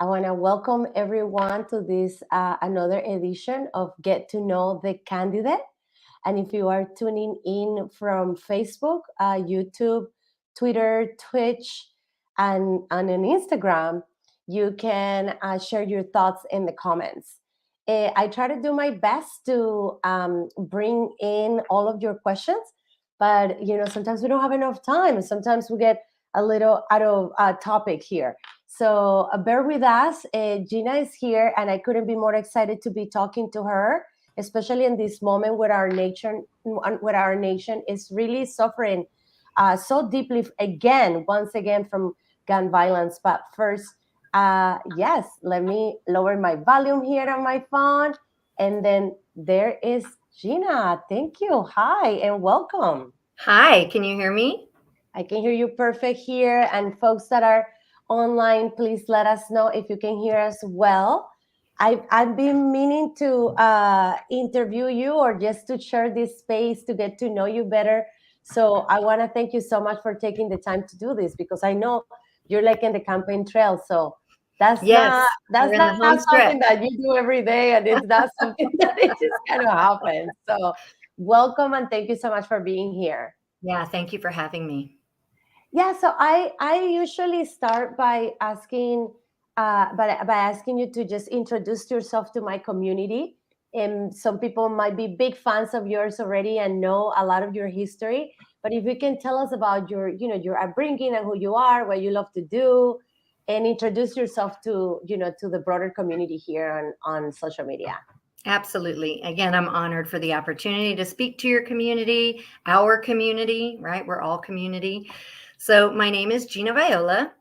I want to welcome everyone to this another edition of Get to Know the Candidate. And if you are tuning in from Facebook, YouTube, Twitter, Twitch, and on Instagram, you can share your thoughts in the comments. I try to do my best to bring in all of your questions, but sometimes we don't have enough time. Sometimes we get a little out of topic here. So bear with us. Gina is here, and I couldn't be more excited to be talking to her, especially in this moment where our nation is really suffering so deeply once again from gun violence. But first, yes, let me lower my volume here on my phone, and then there is Gina. Thank you. Hi and welcome. Hi, can you hear me? I can hear you perfect here. And folks that are online, please let us know if you can hear us well. I've been meaning to interview you or just to share this space to get to know you better. So I want to thank you so much for taking the time to do this, because I know you're like in the campaign trail. So that's Yes, not we're that's in the not home something stretch. that you do every day, and it's not something that it just kind of happens. So welcome and thank you so much for being here. Yeah, thank you for having me. Yeah, so I usually start by asking by asking you to just introduce yourself to my community. And some people might be big fans of yours already and know a lot of your history. But if you can tell us about your upbringing and who you are, what you love to do, and introduce yourself to the broader community here on social media. Absolutely. Again, I'm honored for the opportunity to speak to your community, our community, right? We're all community. So, my name is Gina Viola.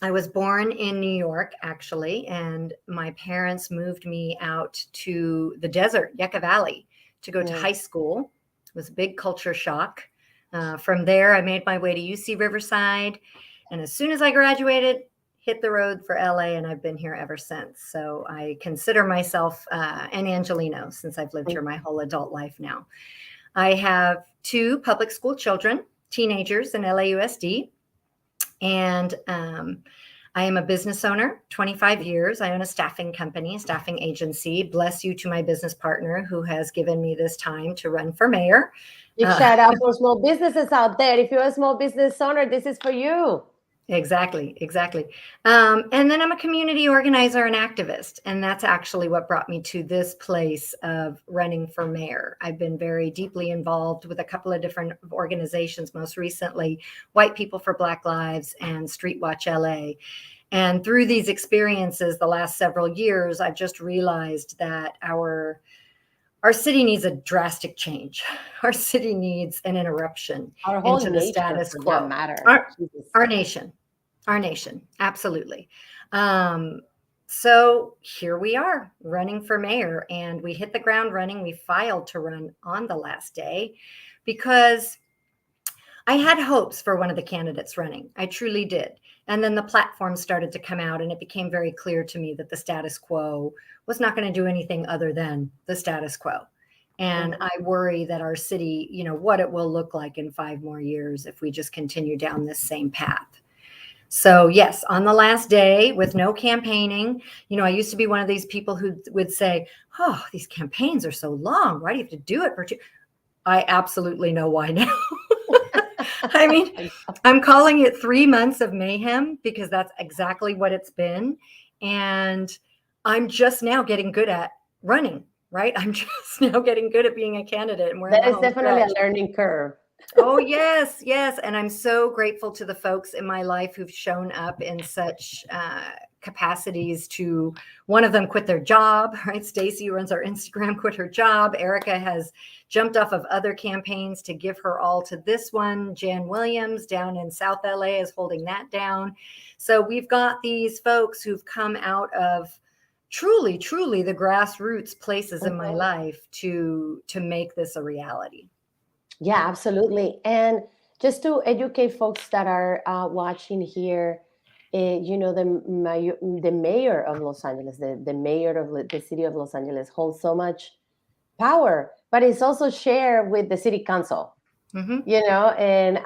I was born in New York, actually, and my parents moved me out to the desert, Yucca Valley, to go to Mm. high school. It was a big culture shock. From there, I made my way to UC Riverside. And as soon as I graduated, hit the road for LA, and I've been here ever since. So I consider myself an Angelino since I've lived here my whole adult life now. I have two public school children, teenagers in LAUSD, and I am a business owner, 25 years. I own a staffing company, a staffing agency. Bless you to my business partner who has given me this time to run for mayor. Big shout out for small businesses out there. If you're a small business owner, this is for you. Exactly, exactly. And then I'm a community organizer and activist. And that's actually what brought me to this place of running for mayor. I've been very deeply involved with a couple of different organizations, most recently, White People for Black Lives and Street Watch LA. And through these experiences, the last several years, I've just realized that our city needs a drastic change. Our city needs an interruption Our whole into the nation, status for that quo. matter. Jesus. Our nation, absolutely. So here we are running for mayor, and we hit the ground running. We filed to run on the last day because I had hopes for one of the candidates running. I truly did. And then the platform started to come out, and it became very clear to me that the status quo was not going to do anything other than the status quo. And I worry that our city, what it will look like in 5 more years if we just continue down this same path. So yes, on the last day with no campaigning, I used to be one of these people who would say, "Oh, these campaigns are so long. Why do you have to do it for 2?" I absolutely know why now. I mean, I'm calling it 3 months of mayhem because that's exactly what it's been. And I'm just now getting good at running, right? I'm just now getting good at being a candidate, and we're in That the is home definitely a stretch. learning curve. Oh, yes, yes. And I'm so grateful to the folks in my life who've shown up in such capacities to, one of them quit their job, right? Stacy, who runs our Instagram, quit her job. Erica has jumped off of other campaigns to give her all to this one. Jan Williams down in South LA is holding that down. So we've got these folks who've come out of truly, truly the grassroots places in my life to make this a reality. Yeah, absolutely. And just to educate folks that are watching here, the mayor of Los Angeles, the mayor of the city of Los Angeles holds so much power, but it's also shared with the city council. And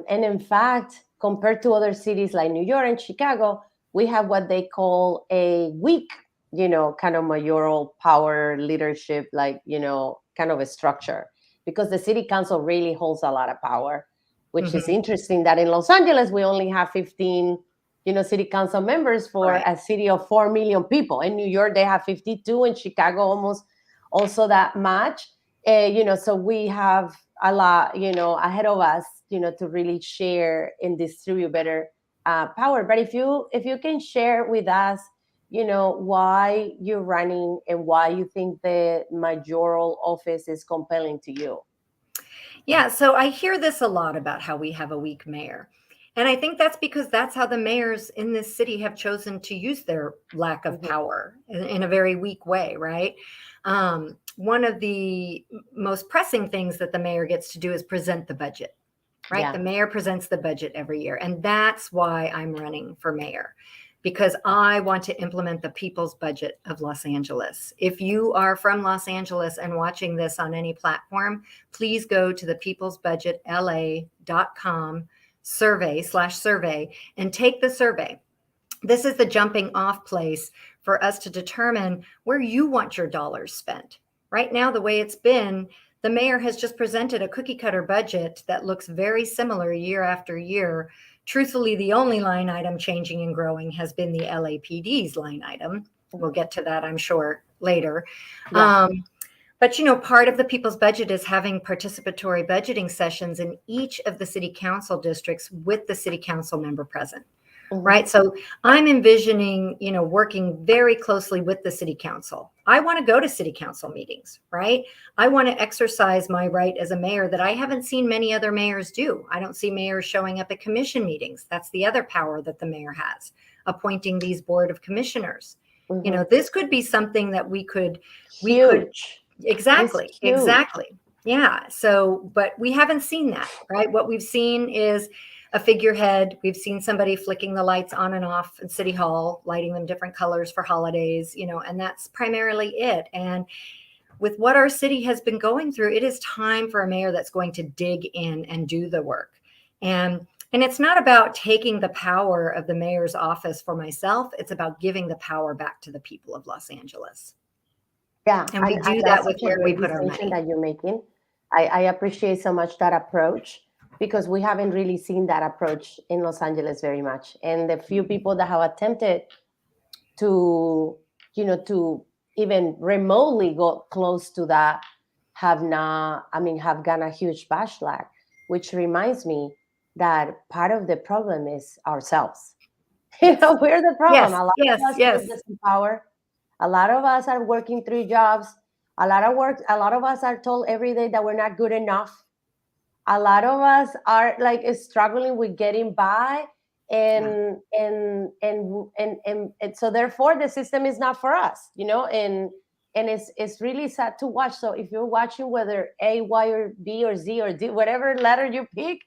in fact, compared to other cities like New York and Chicago, we have what they call a weak, kind of mayoral power leadership, like, kind of a structure, because the city council really holds a lot of power, which is Mhm. interesting that in Los Angeles, we only have 15, city council members for Right. a city of 4 million people. In New York, they have 52, in Chicago, almost also that much. So we have a lot, ahead of us, to really share and distribute better power. But if you can share with us, why you're running and why you think the mayoral office is compelling to you. Yeah, so I hear this a lot about how we have a weak mayor. And I think that's because that's how the mayors in this city have chosen to use their lack of Hmm. power in a very weak way, right? One of the most pressing things that the mayor gets to do is present the budget, right? The Yeah. mayor presents the budget every year. And that's why I'm running for mayor, because I want to implement the people's budget of Los Angeles. If you are from Los Angeles and watching this on any platform, please go to the peoplesbudgetla.com survey and take the survey. This is the jumping off place for us to determine where you want your dollars spent. Right now, the way it's been, the mayor has just presented a cookie cutter budget that looks very similar year after year. Truthfully, the only line item changing and growing has been the LAPD's line item. We'll get to that, I'm sure, later. Yeah. Um, but part of the people's budget is having participatory budgeting sessions in each of the city council districts with the city council member present. Hmm. Right. So I'm envisioning, working very closely with the city council. I want to go to city council meetings, right? I want to exercise my right as a mayor that I haven't seen many other mayors do. I don't see mayors showing up at commission meetings. That's the other power that the mayor has, appointing these board of commissioners. Hmm. This could be something that we could Huge. It's exactly, huge. exactly. Yeah. So, but we haven't seen that, right? What we've seen is a figurehead. We've seen somebody flicking the lights on and off in City Hall, lighting them different colors for holidays, and that's primarily it. And with what our city has been going through, it is time for a mayor that's going to dig in and do the work. And it's not about taking the power of the mayor's office for myself. It's about giving the power back to the people of Los Angeles. Yeah, And we and do that that's with such a where we great put our distinction money. that you're making. I appreciate so much that approach, because we haven't really seen that approach in Los Angeles very much. And the few people that have attempted to, to even remotely go close to that have not, have gotten a huge backlash, which reminds me that part of the problem is ourselves. Yes. We're the problem. Yes. A lot Yes. of us feel Yes. disempowered. A lot of us are working 3 jobs. A lot of us are told every day that we're not good enough. A lot of us are like struggling with getting by, Yeah. and so therefore the system is not for us, and it's really sad to watch. So if you're watching, whether A, Y, or B, or Z, or D, whatever letter you pick,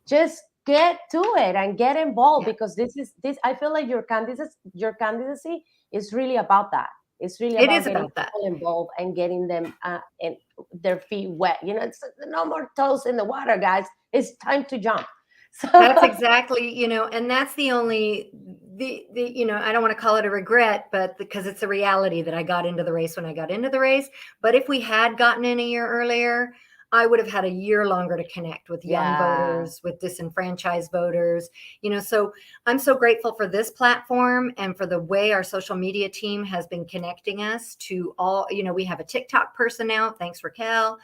just get to it and get involved, Yeah. because this I feel like your candidacy is really about that. It's really It about is getting about that. people involved and getting them and their feet wet. It's no more toes in the water, guys. It's time to jump. So That's exactly, and that's the only I don't want to call it a regret, but because it's a reality that I got into the race when I got into the race. But if we had gotten in a year earlier, I would have had a year longer to connect with young yeah. voters, with disenfranchised voters. So I'm so grateful for this platform and for the way our social media team has been connecting us to all. We have a TikTok person now. Thanks, Raquel.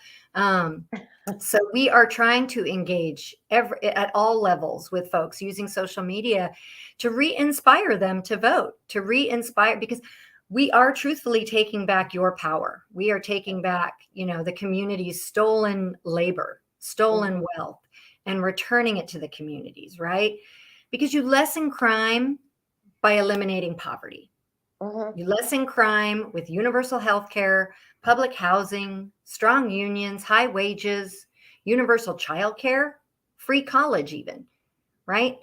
So we are trying to engage at all levels with folks using social media to re-inspire them to vote, to re-inspire, because we are truthfully taking back your power. We are taking back, the community's stolen labor, stolen Mhm. wealth, and returning it to the communities, right? Because you lessen crime by eliminating poverty. Mhm. You lessen crime with universal health care, public housing, strong unions, high wages, universal child care, free college, even, right?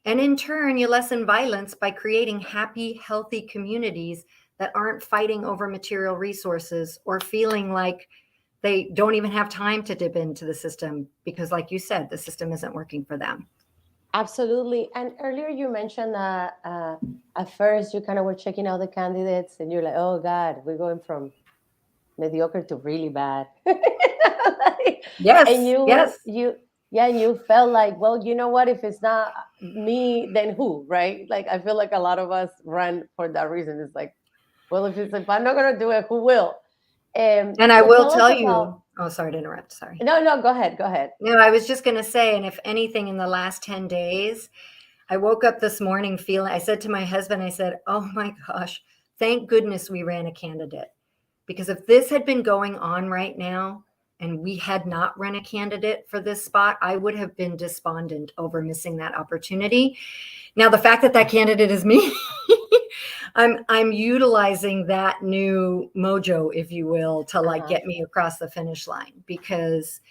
And in turn, you lessen violence by creating happy, healthy communities that aren't fighting over material resources or feeling like they don't even have time to dip into the system because, like you said, the system isn't working for them. Absolutely. And earlier you mentioned that at first you kind of were checking out the candidates and you're like, oh God, we're going from mediocre to really bad. Like, and Yes, yes. yeah, and you felt like, well, you know what? If it's not me, then who, right? Like, I feel like a lot of us run for that reason. It's like, well, if I'm not going to do it, who will? And I So will tell us tell about, you, oh, sorry to interrupt. Sorry. no, no, go ahead, go ahead. No, I was just going to say, and if anything, in the last 10 days, I woke up this morning feeling, I said to my husband, I said, oh my gosh, thank goodness we ran a candidate. Because if this had been going on right now and we had not run a candidate for this spot, I would have been despondent over missing that opportunity. Now, the fact that that candidate is me, I'm utilizing that new mojo, if you will, to like Uh-huh. get me across the finish line, because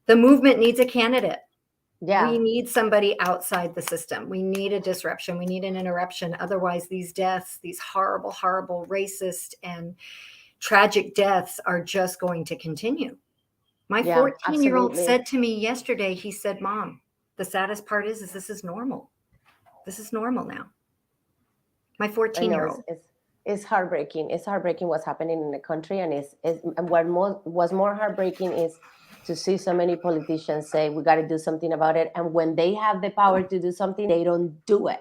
the movement needs a candidate. We Yeah, need somebody outside the system. We need a disruption. We need an interruption. Otherwise, these deaths, these horrible, horrible, racist and tragic deaths are just going to continue. My yeah, 14-year-old absolutely. said to me yesterday, he said, Mom, the saddest part is this is normal. This is normal now. My I know 14-year-old. it's heartbreaking. It's heartbreaking what's happening in the country, and it's and what more was more heartbreaking is to see so many politicians say we got to do something about it, and when they have the power to do something, they don't do it,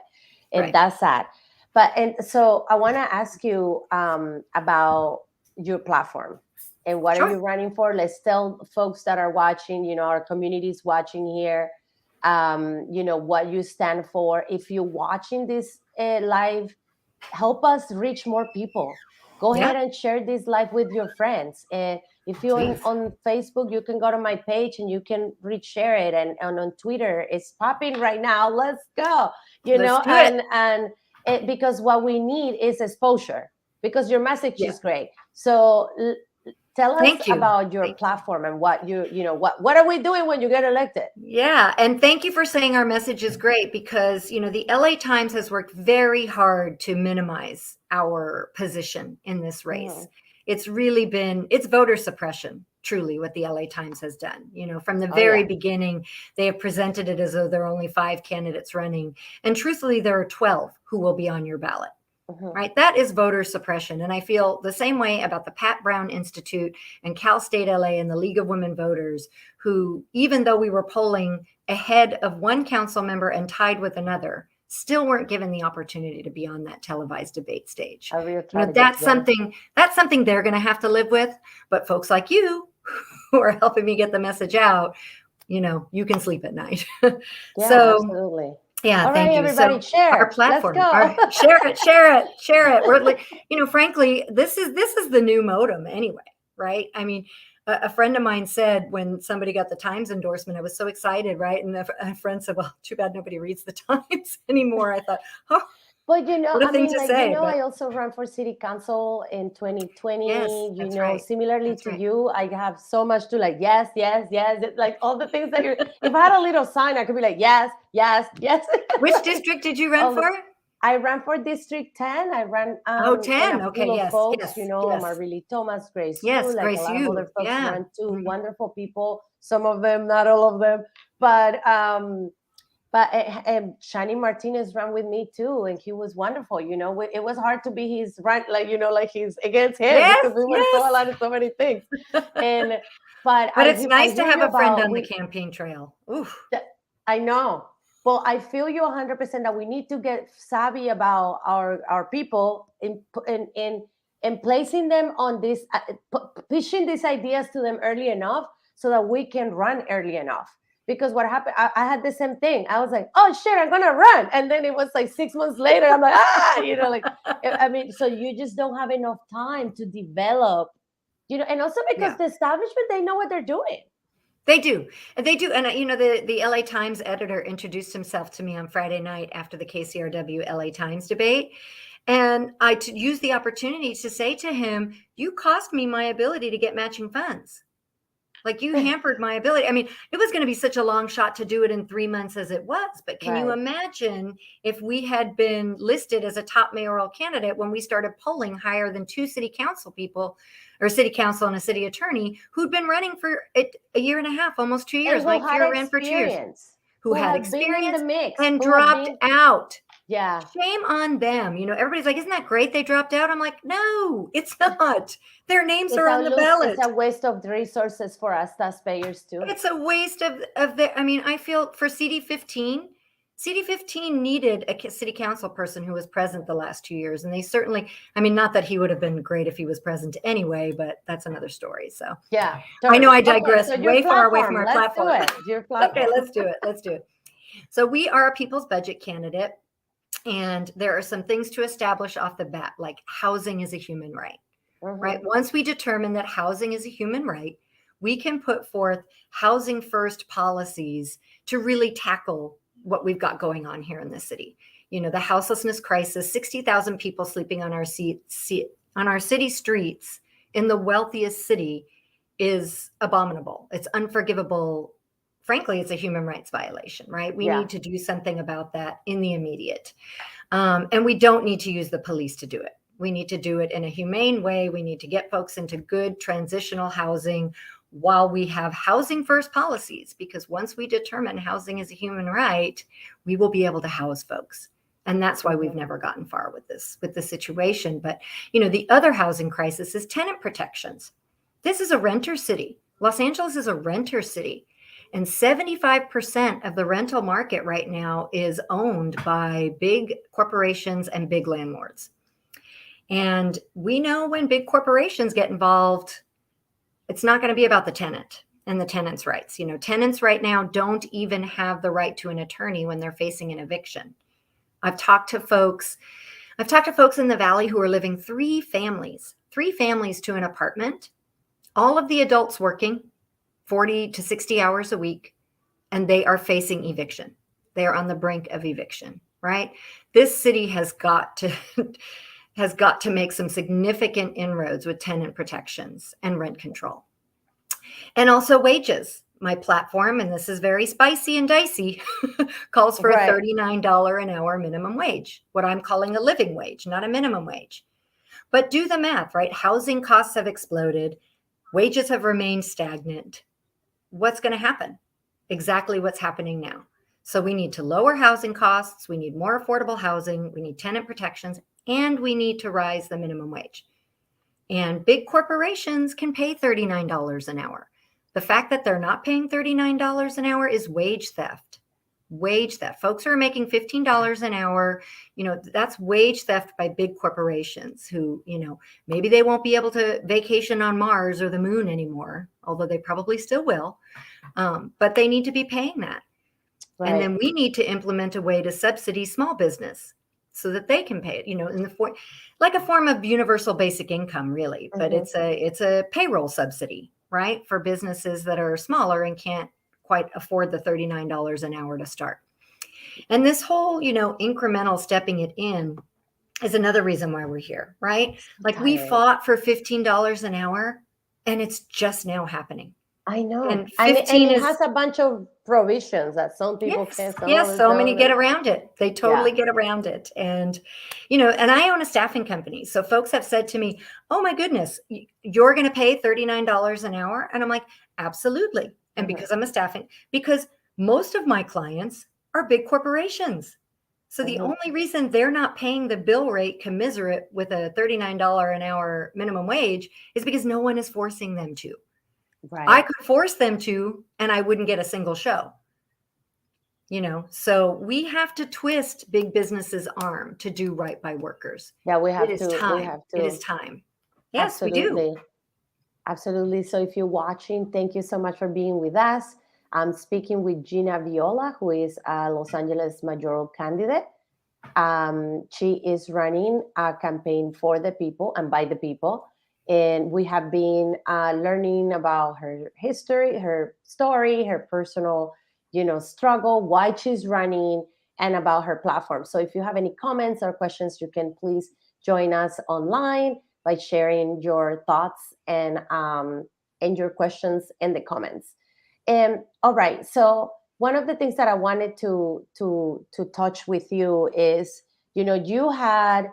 and Right. that's sad. But and so I want to ask you about your platform and what are Sure. you running for? Let's tell folks that are watching, our communities watching here, what you stand for. If you're watching this live, help us reach more people. Go Yeah, ahead and share this live with your friends. And if you're please. on Facebook, you can go to my page and you can share it. And on Twitter, it's popping right now. Let's go. Let's do it. And because what we need is exposure. Because your message Yeah. is great. So tell us Thank you. about your Thank you. platform and what what are we doing when you get elected? Yeah, and thank you for saying our message is great, because, the LA Times has worked very hard to minimize our position in this race. Mhm. It's really been, it's voter suppression, truly, what the LA Times has done. From the Oh very yeah. beginning, they have presented it as though there are only 5 candidates running. And truthfully, there are 12 who will be on your ballot. Mhm. Right? That is voter suppression. And I feel the same way about the Pat Brown Institute and Cal State LA and the League of Women Voters, who, even though we were polling ahead of one council member and tied with another, still weren't given the opportunity to be on that televised debate stage. A real tragedy. That's Yeah. something they're going to have to live with. But folks like you, who are helping me get the message out, you can sleep at night. Yeah, So absolutely. yeah, All right, thank you. everybody, So our share. Let's platform, go. share it, share it, share it. We're like, frankly, this is the new modem anyway, right? I mean, a friend of mine said when somebody got the Times endorsement, I was so excited, right? And a friend said, "Well, too bad nobody reads the Times anymore." I thought, oh, But what a I thing mean, to like, say, but I also ran for city council in yes, 2020. that's right, Similarly that's to right. you, I have so much to like, yes, yes, yes. Like all the things that if I had a little sign, I could be like, yes, yes, yes. Which Like, district did you run all the, for? I ran for District 10. I ran Oh, and a 10. Okay, pool of yes, folks, yes, yes, Marily Thomas, Grace Yu, yes. like a Grace, lot of other you, folks yeah. ran too. Mhm. Wonderful people. Some of them, not all of them. But Shani Martinez ran with me too, and he was wonderful. It was hard to be his right, like like he's against him Yes, because we were so yes. aligned in so many things. And but But it's I nice to hear have you a friend about on the we. campaign trail. Oof. I know. Well, I feel you 100% that we need to get savvy about our people in placing them on this, pushing these ideas to them early enough so that we can run early enough. Because what happened, I had the same thing. I was like, oh shit, I'm gonna run, and then it was like 6 months later. I'm like, like I mean, so you just don't have enough time to develop, and also because Yeah, the establishment they know what they're doing. they do. And they do. And, the LA Times editor introduced himself to me on Friday night after the KCRW LA Times debate. And I used the opportunity to say to him, you cost me my ability to get matching funds. Like, you hampered my ability. I mean, it was going to be such a long shot to do it in 3 months as it was. But can you Right. imagine if we had been listed as a top mayoral candidate when we started polling higher than 2 city council people, or city council and a city attorney who'd been running for a year and a half, almost 2 years? And who Mike had Fuhrer ran for 2 years. experience. who had have been in the experience mix, and who have dropped been, out. yeah. Shame on them. Everybody's like, isn't that great they dropped out? I'm like, no, it's not. Their names are on the It's ballot. a waste of resources for us taxpayers too. It's a waste of the, I feel for CD15 needed a city council person who was present the last 2 years. And they certainly, not that he would have been great if he was present anyway, but that's another story. So Yeah, I know totally. I Okay, digressed so your way far away from platform, our let's do platform. it. Your Okay, platform. let's do it. Let's do it. So we are a people's budget candidate. And there are some things to establish off the bat, like housing is a human right, right? Once we determine that housing is a human right, we can put forth housing first policies to really tackle what we've got going on here in the city. The houselessness crisis, 60,000 people sleeping on our on our city streets in the wealthiest city is abominable. It's unforgivable. Frankly, it's a human rights violation, right? We need to do something about that in the immediate. And we don't need to use the police to do it. We need to do it in a humane way. We need to get folks into good transitional housing while we have housing first policies, because once we determine housing is a human right, we will be able to house folks. And that's why we've never gotten far with this situation. But, the other housing crisis is tenant protections. This is a renter city. Los Angeles is a renter city. And 75% of the rental market right now is owned by big corporations and big landlords. And we know when big corporations get involved, it's not going to be about the tenant and the tenant's rights. Tenants right now don't even have the right to an attorney when they're facing an eviction. I've talked to folks in the Valley who are living three families to an apartment, all of the adults working 40 to 60 hours a week, and they are facing eviction. They are on the brink of eviction, right? This city has got to make some significant inroads with tenant protections and rent control. And also wages. My platform, and this is very spicy and dicey, calls for a $39 an hour minimum wage, what I'm calling a living wage, not a minimum wage. But do the math, right? Housing costs have exploded. Wages have remained stagnant. What's going to happen? Exactly what's happening now. So we need to lower housing costs. We need more affordable housing. We need tenant protections, and we need to rise the minimum wage. And big corporations can pay $39 an hour. The fact that they're not paying $39 an hour is wage theft. Wage theft. Folks who are making $15 an hour, that's wage theft by big corporations who, maybe they won't be able to vacation on Mars or the moon anymore, although they probably still will. But they need to be paying that. Right. And then we need to implement a way to subsidy small business so that they can pay it, in the like a form of universal basic income, really. But it's a payroll subsidy, right, for businesses that are smaller and can't quite afford the $39 an hour to start. And this whole, incremental stepping it in is another reason why we're here, right? Like we fought for $15 an hour, and it's just now happening. I know. And 15 it has a bunch of provisions that some people can. Yes, so many get around it. They totally get around it. And, and I own a staffing company. So folks have said to me, oh my goodness, you're going to pay $39 an hour? And I'm like, absolutely. And because I'm a staffing, because most of my clients are big corporations. So the only reason they're not paying the bill rate commensurate with a $39 an hour minimum wage is because no one is forcing them to. Right. I could force them to, and I wouldn't get a single show. So we have to twist big business's arm to do right by workers. Yeah, we have to. It is time. Yes, absolutely. We do. Absolutely. So if you're watching, thank you so much for being with us. I'm speaking with Gina Viola, who is a Los Angeles mayoral candidate. She is running a campaign for the people and by the people. And we have been learning about her history, her story, her personal, struggle, why she's running, and about her platform. So if you have any comments or questions, you can please join us online by sharing your thoughts and your questions in the comments. All right. So one of the things that I wanted to touch with you is, you had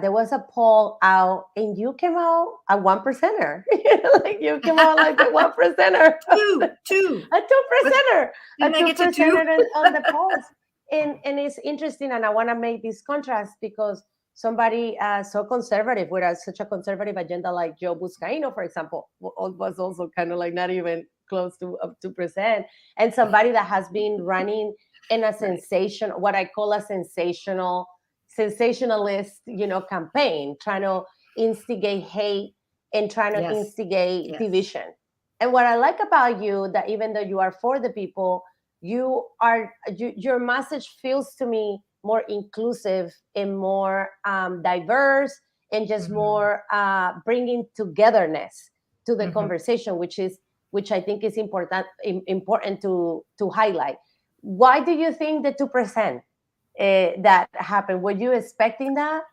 there was a poll out, and you came out a one percenter. Like you came out like the one percenter, Two. a two Was, percenter, a didn't I two get to two? percenter on the polls. And it's interesting, and I want to make this contrast because somebody so conservative with such a conservative agenda like Joe Buscaino, for example, was also kind of like not even close to up 2%, and somebody that has been running in a Right. sensation, what I call a sensationalist, campaign, trying to instigate hate and trying to Yes. instigate Yes. division. And what I like about you, that even though you are for the people, your message feels to me more inclusive and more diverse, and just Mhm. more bringing togetherness to the Mhm. conversation, which I think is important to highlight. Why do you think the 2% that happened? Were you expecting that?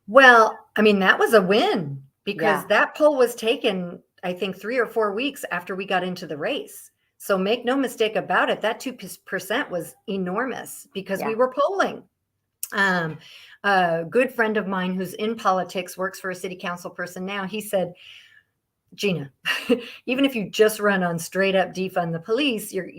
Well, I mean, that was a win because Yeah, that poll was taken, I think, 3 or 4 weeks after we got into the race. So make no mistake about it, that 2% was enormous because we yeah. were polling. Um, a good friend of mine who's in politics, works for a city council person now, he said, Gina, even if you just run on straight up defund the police, you're,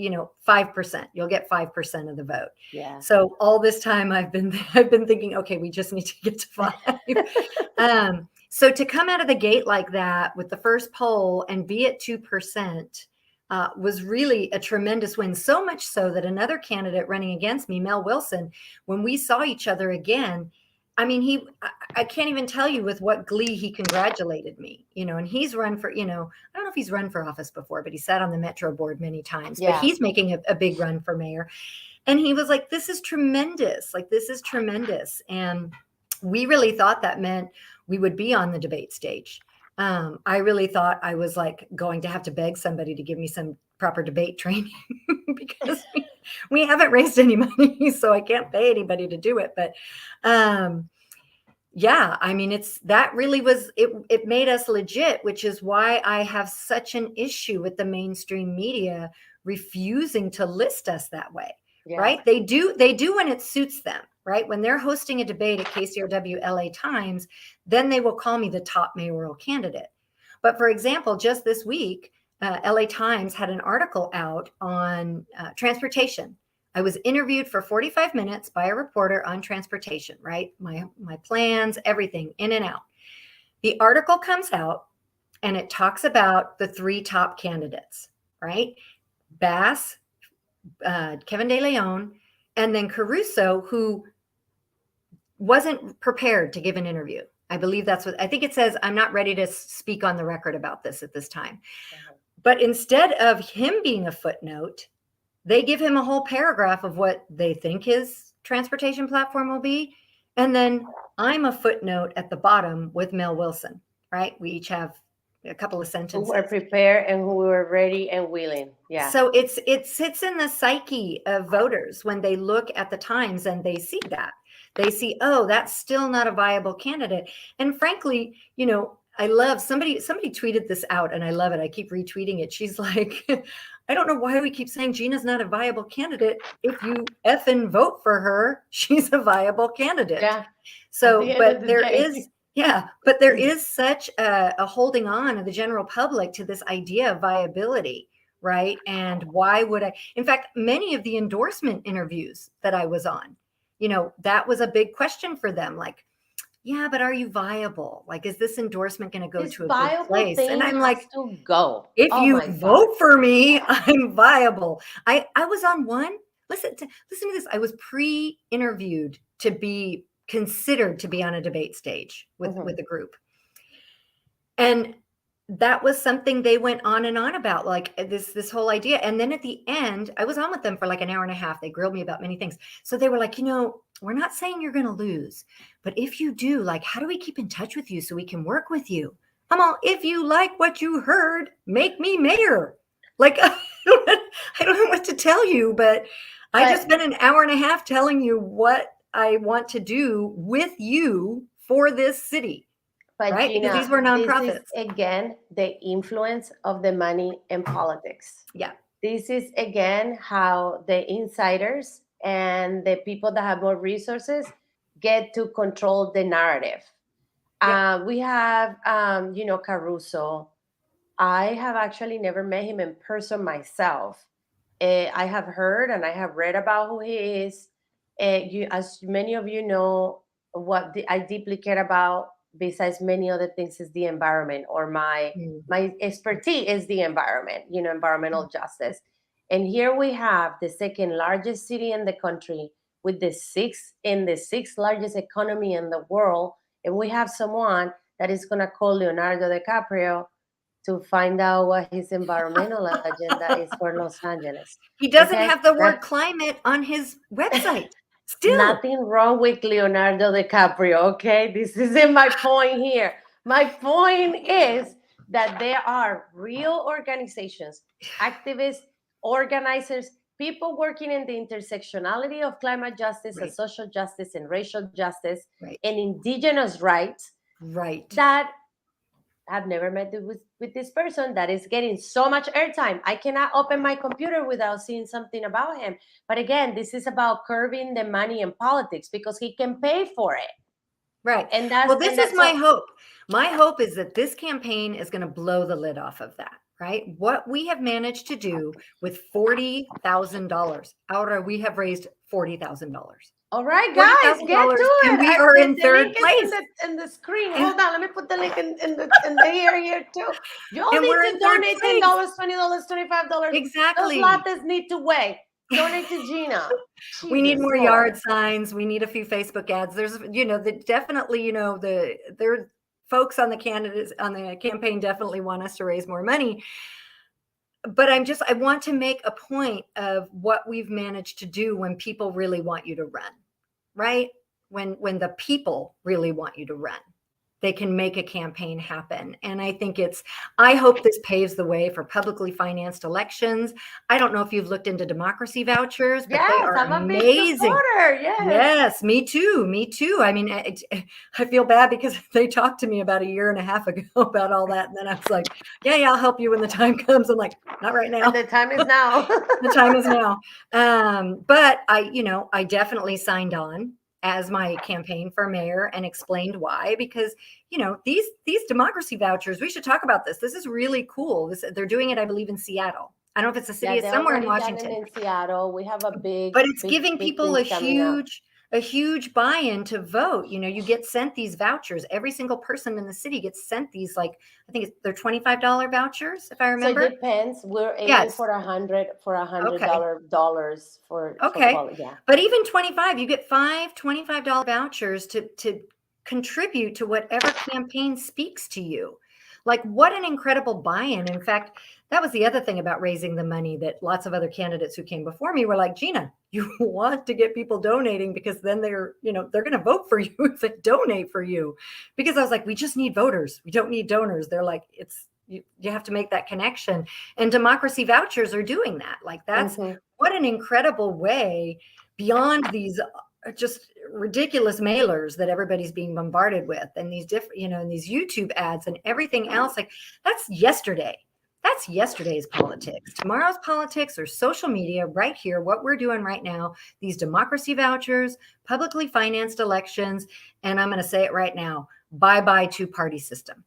5%, you'll get 5% of the vote. Yeah. So all this time I've been thinking, okay, we just need to get to 5. So to come out of the gate like that with the first poll and be at 2%, was really a tremendous win. So much so that another candidate running against me, Mel Wilson, when we saw each other again, I mean, I can't even tell you with what glee he congratulated me, and he's run for, I don't know if he's run for office before, but he sat on the Metro board many times, but Yeah. he's making a big run for mayor. And he was like, this is tremendous. Like, this is tremendous. And we really thought that meant we would be on the debate stage. I really thought I was like going to have to beg somebody to give me some proper debate training because we haven't raised any money, so I can't pay anybody to do it. But yeah, I mean, that really was it made us legit, which is why I have such an issue with the mainstream media refusing to list us that way. Yeah. Right? They do when it suits them, right? When they're hosting a debate at KCRW LA Times, then they will call me the top mayoral candidate. But for example, just this week, LA Times had an article out on transportation. I was interviewed for 45 minutes by a reporter on transportation, right? My plans, everything in and out. The article comes out and it talks about the 3 top candidates, right? Bass, Kevin De Leon, and then Caruso, who wasn't prepared to give an interview. I believe that's what I think it says. I'm not ready to speak on the record about this at this time. But instead of him being a footnote, they give him a whole paragraph of what they think his transportation platform will be. And then I'm a footnote at the bottom with Mel Wilson, right? We each have a couple of Who were sentences. prepared and who were ready and willing. Yeah. So it sits in the psyche of voters when they look at the Times and they see that. They see, oh, that's still not a viable candidate. And frankly, I love somebody tweeted this out and I love it. I keep retweeting it. She's like, I don't know why we keep saying Gina's not a viable candidate. If you effing vote for her, she's a viable candidate. Yeah. At the So, end of but the there day. is, yeah, but there is such a holding on of the general public to this idea of viability, right? And why would I? In fact, many of the endorsement interviews that I was on, that was a big question for them. Like, yeah, but are you viable? Like, is this endorsement going to go This to a good viable place? And thing I'm has like, to go. if Oh you my God. vote for me, I'm viable. I was on one. Listen to this. I was pre-interviewed to be considered to be on a debate stage Mhm. with a group. And that was something they went on and on about, like this whole idea. And then at the end, I was on with them for like an hour and a half. They grilled me about many things. So they were like, we're not saying you're going to lose, but if you do, like, how do we keep in touch with you so we can work with you? I'm all, if you like what you heard, make me mayor. Like, I don't know what to tell you, but I just But spent an hour and a half telling you what I want to do with you for this city, but right? Because these Gina, were this is nonprofits. again the influence of the money in politics. Yeah. This is again how the insiders and the people that have more resources get to control the narrative. Yep. We have, Caruso. I have actually never met him in person myself. I have heard and I have read about who he is. As many of you know, I deeply care about, besides many other things, is the environment, or Mm. my expertise is the environment. Environmental justice. And here we have the second largest city in the country, with the sixth largest economy in the world, and we have someone that is going to call Leonardo DiCaprio to find out what his environmental agenda is for Los Angeles. He doesn't Okay? have the That word climate on his website. Still. nothing wrong with Leonardo DiCaprio, okay? This isn't my point here. My point is that there are real organizations, activists, organizers, people working in the intersectionality of climate justice and Right. social justice and racial justice Right. and indigenous rights Right. that have never met with this person that is getting so much airtime. I cannot open my computer without seeing something about him. But again, this is about curbing the money in politics because he can pay for it. Right. And Well, that's this and is that's my so hope. My hope is that this campaign is going to blow the lid off of that, right? What we have managed to do with $40,000. Aura, we have raised $40,000. all right, guys, get to $40,000 and it. we are in The third link is place. in the screen. And, Hold on, let me put the link in the here too. You all and need we're to in third donate place. $10, $20, $25. Those Exactly. lattes need to wait. Donate to Gina. We need Jesus more Lord. yard signs. We need a few Facebook ads. There's, definitely, there folks on the candidates on the campaign definitely want us to raise more money. But I want to make a point of what we've managed to do when people really want you to run, right? When the people really want you to run, they can make a campaign happen. And I hope this paves the way for publicly financed elections. I don't know if you've looked into democracy vouchers, but they Yes, are I'm a big amazing. supporter. Yes. Yes, me too. Me too. I mean, I feel bad because they talked to me about a year and a half ago about all that. And then I was like, yeah, I'll help you when the time comes. I'm like, not right And now. the time is now. The time is now. But I definitely signed on as my campaign for mayor and explained why, because, these democracy vouchers, we should talk about this. This is really cool. They're doing it, I believe, in Seattle. I don't know if it's a city, Yeah, it's they somewhere in already done it Washington. in Seattle. We have a But big, it's big, giving big people things coming up. a huge buy-in to vote. You get sent these vouchers. Every single person in the city gets sent these, like, I think they're $25 vouchers, if I So it remember. depends. We're aiming Yes. for a hundred Okay. dollars for Okay. quality. Yeah. But even 25, you get five $25 vouchers to contribute to whatever campaign speaks to you. Like, what an incredible buy-in. In fact, that was the other thing about raising the money, that lots of other candidates who came before me were like, Gina, you want to get people donating because then they're going to vote for you if they donate for you. Because I was like, we just need voters. We don't need donors. They're like, you have to make that connection. And democracy vouchers are doing that. Like, that's Hmm. what an incredible way, beyond these just ridiculous mailers that everybody's being bombarded with, and these different, and these YouTube ads and everything else. Like, that's yesterday. That's yesterday's politics. Tomorrow's politics are social media right here, what we're doing right now, these democracy vouchers, publicly financed elections. And I'm going to say it right now, bye-bye two-party system.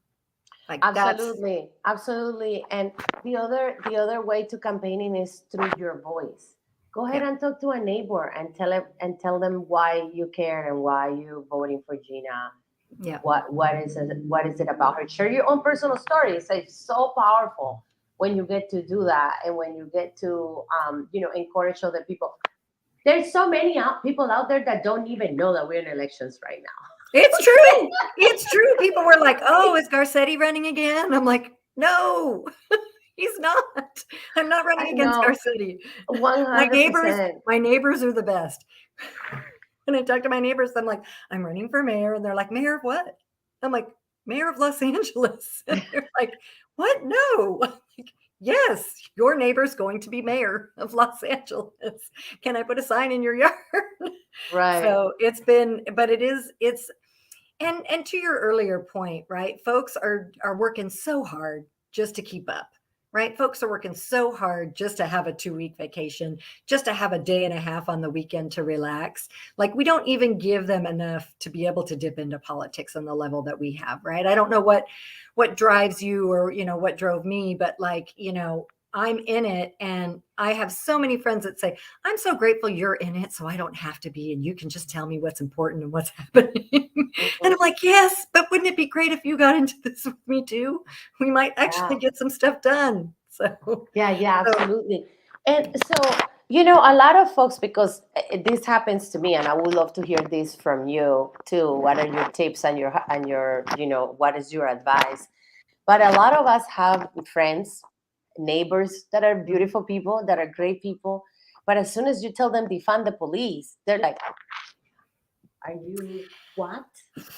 Like, that's, Absolutely, absolutely. And the other way to campaigning is through your voice. Go ahead yeah, and talk to a neighbor and tell them why you care and why you're voting for Gina. yeah. What is it about her? Share your own personal stories. It's so powerful when you get to do that, and when you get to encourage other people. There's so many people out there that don't even know that we're in elections right It's now. true. It's true. People were like, oh, is Garcetti running again? I'm like, no, he's not. I'm not running I against know, Garcetti. one My hundred neighbors, percent. my neighbors are the best. When I talk to my neighbors, I'm like, I'm running for mayor. And they're like, mayor of what? I'm like, mayor of Los Angeles. And they're like, what? No. I'm like, yes, your neighbor's going to be mayor of Los Angeles. Can I put a sign in your yard? Right. So and to your earlier point, right? Folks are working so hard just to keep up, right? Folks are working so hard just to have a 2-week vacation, just to have a day and a half on the weekend to relax. Like, we don't even give them enough to be able to dip into politics on the level that we have, right? I don't know what drives you or, what drove me, but like, I'm in it, and I have so many friends that say, I'm so grateful you're in it so I don't have to be, and you can just tell me what's important and what's happening. And I'm like, yes, but wouldn't it be great if you got into this with me too? We might actually Yeah. get some stuff done. So, Yeah, so absolutely. And so, a lot of folks, because this happens to me, and I would love to hear this from you too. What are your tips and your, what is your advice? But a lot of us have friends, neighbors that are beautiful people, that are great people. But as soon as you tell them defund the police, they're like, "Are you what?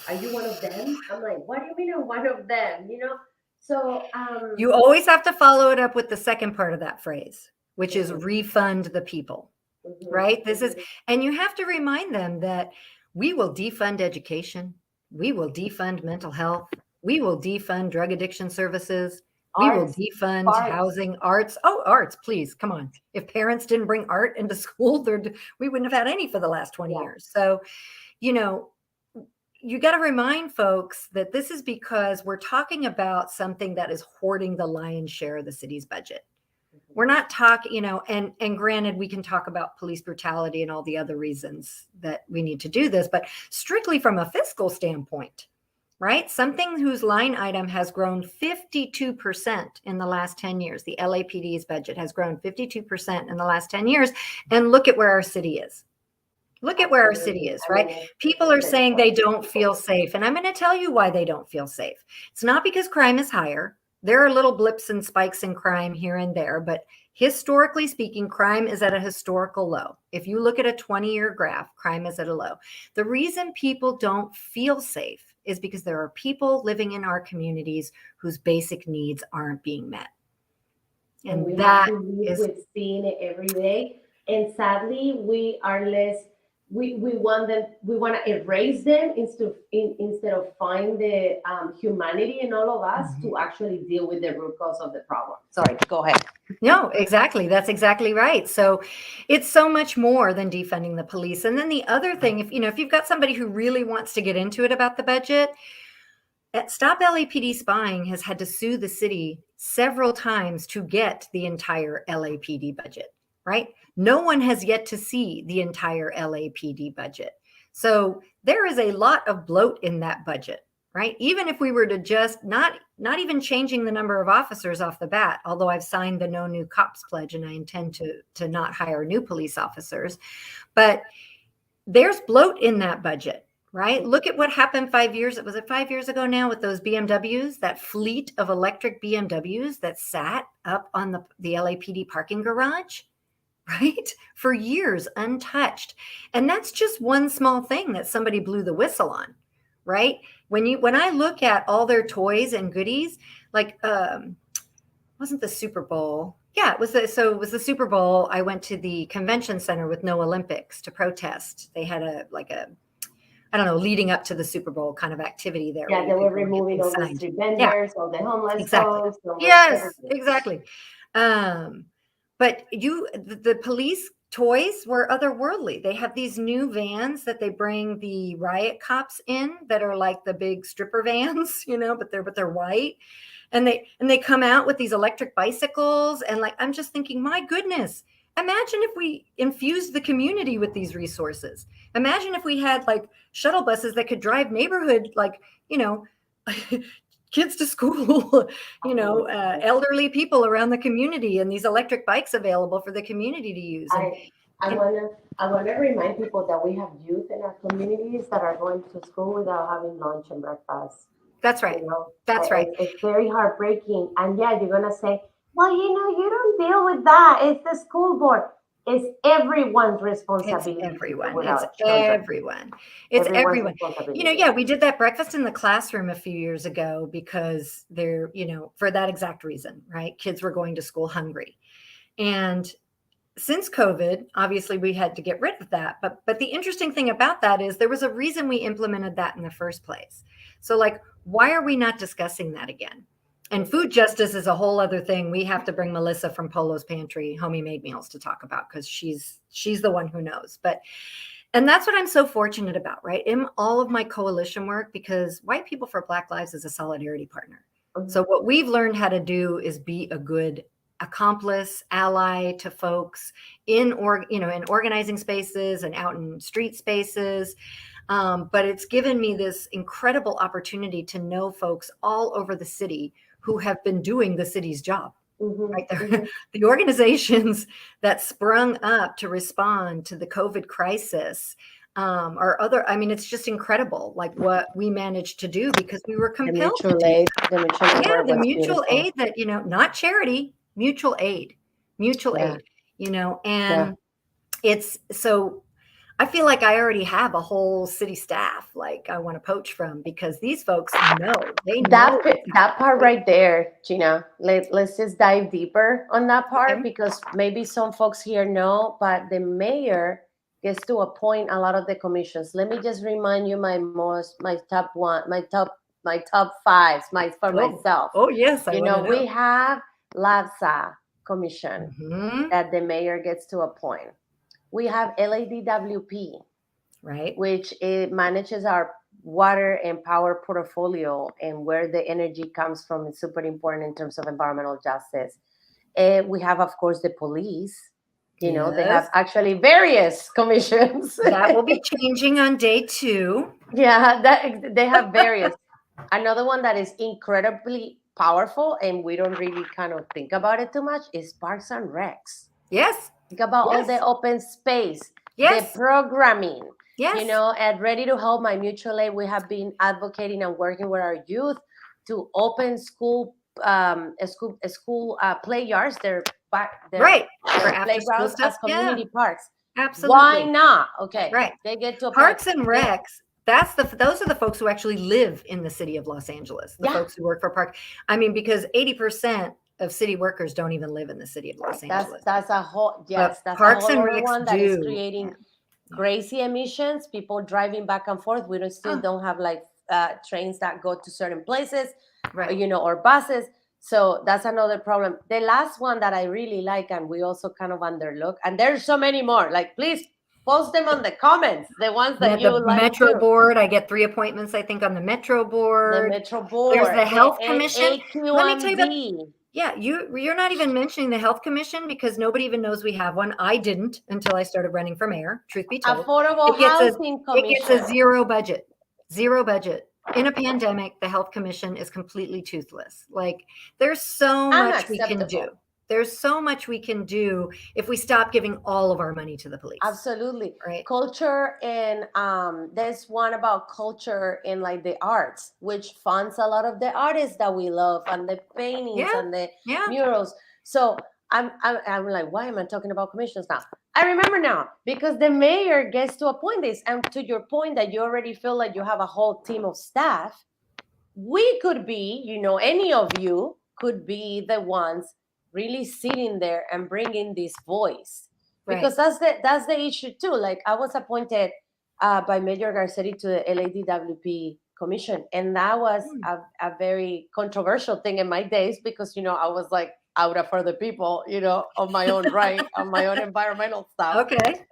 Are you one of them?" I'm like, "What do you mean I'm one of them?" So you always have to follow it up with the second part of that phrase, which is mhm, refund the people, mhm, right? mhm. And you have to remind them that we will defund education. We will defund mental health. We will defund drug addiction services. We will Arts, defund parks. housing, arts. Oh, arts, please, come on. If parents didn't bring art into school, we wouldn't have had any for the last 20 Yeah. years. So, you know, you got to remind folks that this is because we're talking about something that is hoarding the lion's share of the city's budget. Mhm. We're not talking, and granted, we can talk about police brutality and all the other reasons that we need to do this, but strictly from a fiscal standpoint, right? Something whose line item has grown 52% in the last 10 years. The LAPD's budget has grown 52% in the last 10 years. And look at where our city is. Look at where our city Absolutely. is, I right? mean, People it's are a saying they toxic don't feel people. safe. And I'm going to tell you why they don't feel safe. It's not because crime is higher. There are little blips and spikes in crime here and there, but historically speaking, crime is at a historical low. If you look at a 20-year graph, crime is at a low. The reason people don't feel safe is because there are people living in our communities whose basic needs aren't being met. And And we have that to live is with seeing it every day. And sadly, we are less. We want them. We want to erase them instead of find the humanity in all of us Mhm. to actually deal with the root cause of the problem. Sorry, go ahead. No, exactly. That's exactly right. So it's so much more than defunding the police. And then the other thing, if you've got somebody who really wants to get into it about the budget, Stop LAPD Spying has had to sue the city several times to get the entire LAPD budget, right? No one has yet to see the entire LAPD budget. So there is a lot of bloat in that budget, right? Even if we were to just not even changing the number of officers off the bat, although I've signed the no new cops pledge and I intend to not hire new police officers, but there's bloat in that budget, right? Look at what happened 5 years. Was it 5 years ago now with those BMWs, that fleet of electric BMWs that sat up on the LAPD parking garage, right? For years untouched. And that's just one small thing that somebody blew the whistle on, right? When I look at all their toys and goodies, like wasn't the Super Bowl. Yeah, it was the Super Bowl. I went to the convention center with no Olympics to protest. They had a I don't know, leading up to the Super Bowl kind of activity there where Yeah, you they could were go and get removing things all the signed. street Yeah, vendors, all the homeless exactly. folks, homeless Yes, everything. exactly. Um, but the police toys were otherworldly. They have these new vans that they bring the riot cops in that are like the big stripper vans, but they're white. And they come out with these electric bicycles, and like I'm just thinking, my goodness, imagine if we infused the community with these resources. Imagine if we had like shuttle buses that could drive neighborhood, like, you know, kids to school, Absolutely. elderly people around the community, and these electric bikes available for the community to use. And, I I and wanna I wanna remind people that we have youth in our communities that are going to school without having lunch and breakfast. that's You right. know, That's right. it's very heartbreaking. And yeah, you're gonna say, well, you don't deal with that. It's the school board. It's everyone's It's responsibility to deal everyone. with It's our children. everyone. It's Everyone's everyone. responsibility. Yeah, we did that breakfast in the classroom a few years ago because for that exact reason, right? Kids were going to school hungry. And since COVID, obviously we had to get rid of that. But the interesting thing about that is there was a reason we implemented that in the first place. So like, why are we not discussing that again? And food justice is a whole other thing. We have to bring Melissa from Polo's Pantry, Homie Made Meals, to talk about, because she's the one who knows. But and that's what I'm so fortunate about, right? In all of my coalition work, because White People for Black Lives is a solidarity partner. So what we've learned how to do is be a good accomplice, ally to folks in organizing spaces and out in street spaces. But it's given me this incredible opportunity to know folks all over the city who have been doing the city's job. Right there. The organizations that sprung up to respond to the COVID crisis are other. I mean, it's just incredible, like what we managed to do because we were compelled to do. The mutual aid that, not charity, mutual aid, and it's so. I feel like I already have a whole city staff like I want to poach from, because these folks know that part right there, Gina. Let's just dive deeper on that part, because maybe some folks here know, but the mayor gets to appoint a lot of the commissions. Let me just remind you my top fives, myself. Oh yes, we have LAUSD commission that the mayor gets to appoint. We have LADWP, right, which it manages our water and power portfolio, and where the energy comes from is super important in terms of environmental justice. We have, of course, the police. They have actually various commissions. That will be changing on day 2. Yeah, they have various. Another one that is incredibly powerful, and we don't really kind of think about it too much, is Parks and Recs. Yes. Think about all the open space, yes, the programming. Yes. At Ready to Help, my mutual aid, we have been advocating and working with our youth to open school play yards. They're playgrounds as community parks. Absolutely. Why not? Okay. Right. They get to Parks and Recs. Those are the folks who actually live in the city of Los Angeles. The folks who work for park. I mean, because 80% of city workers don't even live in the city of Los Angeles. That's a whole that's Parks a whole and Recs one that is creating crazy emissions. People driving back and forth. We don't have like trains that go to certain places, right? Or buses. So that's another problem. The last one that I really like, and we also kind of underlook, and there's so many more. Like, please post them on the comments. The ones that you like. Metro board. I get 3 appointments, I think, on the Metro board. The Metro board. There's the Health Commission. Let me tell you about. Yeah, you're not even mentioning the Health Commission, because nobody even knows we have one. I didn't until I started running for mayor, truth be told. Affordable Housing Commission. It gets a zero budget. In a pandemic, the Health Commission is completely toothless. Like, there's so much we can do. There's so much we can do if we stop giving all of our money to the police. Absolutely. Right. Culture, and there's one about culture in like the arts, which funds a lot of the artists that we love, and the paintings and the murals. So I'm like, why am I talking about commissions now? I remember now, because the mayor gets to appoint this. And to your point that you already feel like you have a whole team of staff, we could be, any of you could be the ones really sitting there and bringing this voice, because that's the issue too. Like, I was appointed by Mayor Garcetti to the LADWP commission, and that was a very controversial thing in my days, because I was like, I would have for the people, on my own right, on my own environmental stuff. Okay.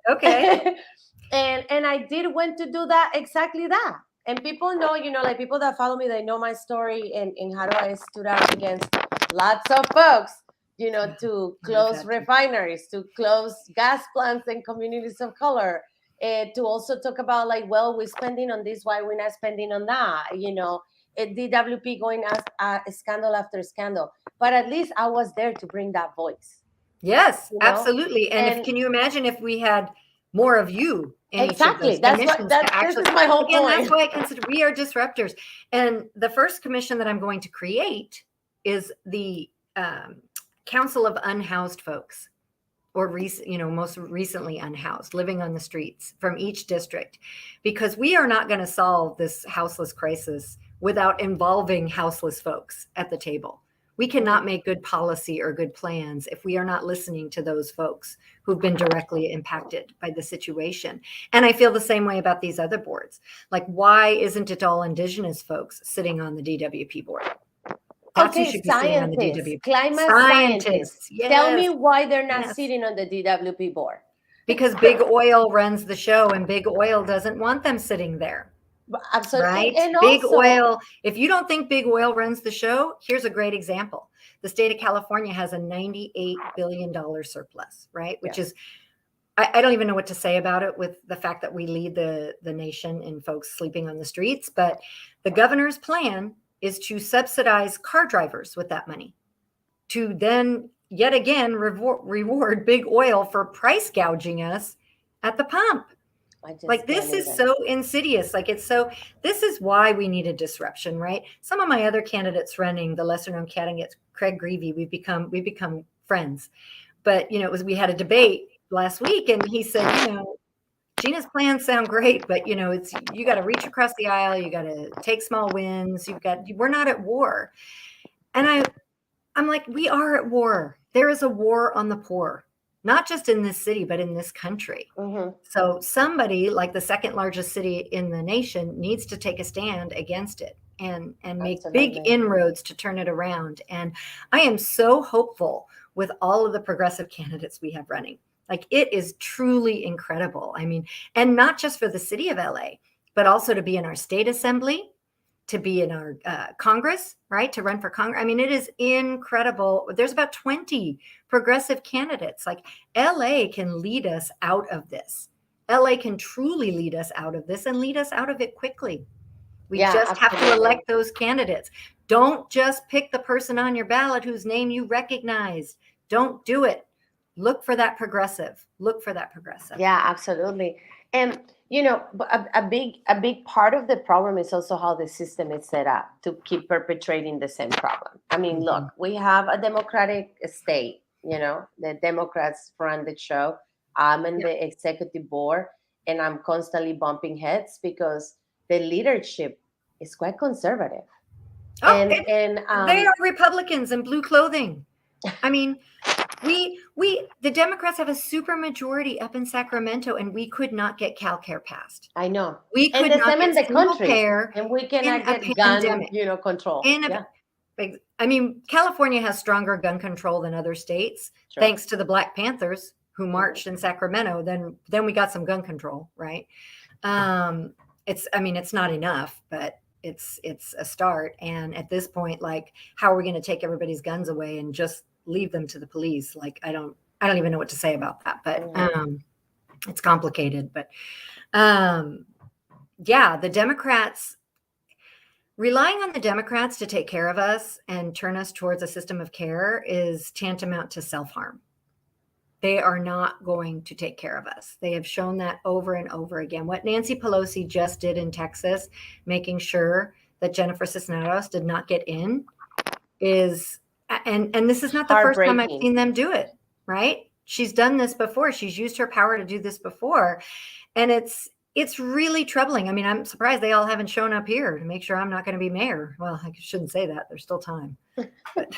and I did went to do that, exactly that. And people know, like people that follow me, they know my story and how do I stood out against lots of folks, to close refineries, to close gas plants in communities of color, to also talk about like, well, we're spending on this, why we're not spending on that, DWP going as scandal after scandal. But at least I was there to bring that voice. Yes, absolutely. And can you imagine if we had more of you? Exactly. This is my whole point. That's why I consider we are disruptors. And the first commission that I'm going to create is the Council of Unhoused Folks, or most recently unhoused, living on the streets, from each district, because we are not going to solve this houseless crisis without involving houseless folks at the table. We cannot make good policy or good plans if we are not listening to those folks who've been directly impacted by the situation. And I feel the same way about these other boards. Like, why isn't it all Indigenous folks sitting on the DWP board? That's who Okay, should be sitting on the scientists, DW. climate scientists. Scientists, Tell me yes, why they're not yes. sitting on the DWP board. Because big oil runs the show, and big oil doesn't want them sitting there. Absolutely. Right? And Big also, oil. If you don't think big oil runs the show, here's a great example. The state of California has a $98 billion surplus, right? Which yes, is, I don't even know what to say about it with the fact that we lead the nation in folks sleeping on the streets. But the governor's plan is to subsidize car drivers with that money, to then yet again reward big oil for price gouging us at the pump. I just Like, can't this is even. so insidious. Like, it's so, this is why we need a disruption, right? Some of my other candidates running, the lesser known candidate, Craig Greevy, we've become friends. But, we had a debate last week, and he said, Gina's plans sound great, but you got to reach across the aisle. You got to take small wins. We're not at war. And I'm like, we are at war. There is a war on the poor, not just in this city, but in this country. Mm-hmm. So somebody like the second largest city in the nation needs to take a stand against it and make big Absolutely. inroads to turn it around. And I am so hopeful with all of the progressive candidates we have running. Like, it is truly incredible. I mean, and not just for the city of LA, but also to be in our state assembly, to be in our Congress, right? To run for Congress. I mean, it is incredible. There's about 20 progressive candidates. Like, LA can lead us out of this. LA can truly lead us out of this and lead us out of it quickly. We Yeah, just have to absolutely. elect those candidates. Don't just pick the person on your ballot whose name you recognize. Don't do it. Look for that progressive. Look for that progressive. Yeah, absolutely. And a big part of the problem is also how the system is set up to keep perpetrating the same problem. I mean, look, Mhm. we have a democratic state. The Democrats run the show. I'm in Yeah. the executive board, and I'm constantly bumping heads because the leadership is quite conservative. Oh, And they are Republicans in blue clothing. I mean, the Democrats have a super majority up in Sacramento, and we could not get Cal Care passed. I know, We and could the not same get in the single country, payer and we in cannot a get gun, pandemic. control. In Yeah, I mean, California has stronger gun control than other states, sure. thanks to the Black Panthers who Mhm. marched in Sacramento. Then we got some gun control, right? I mean, it's not enough, but it's a start. And at this point, like, how are we going to take everybody's guns away and just leave them to the police? Like, I don't even know what to say about that, but Mhm. it's complicated. But yeah, the Democrats, relying on the Democrats to take care of us and turn us towards a system of care is tantamount to self-harm. They are not going to take care of us. They have shown that over and over again. What Nancy Pelosi just did in Texas, making sure that Jennifer Cisneros did not get in, is, and this is not the first time I've Heartbreaking. seen them do it, right? She's done this before. She's used her power to do this before. And it's really troubling. I mean, I'm surprised they all haven't shown up here to make sure I'm not going to be mayor. Well, I shouldn't say that. There's still time. But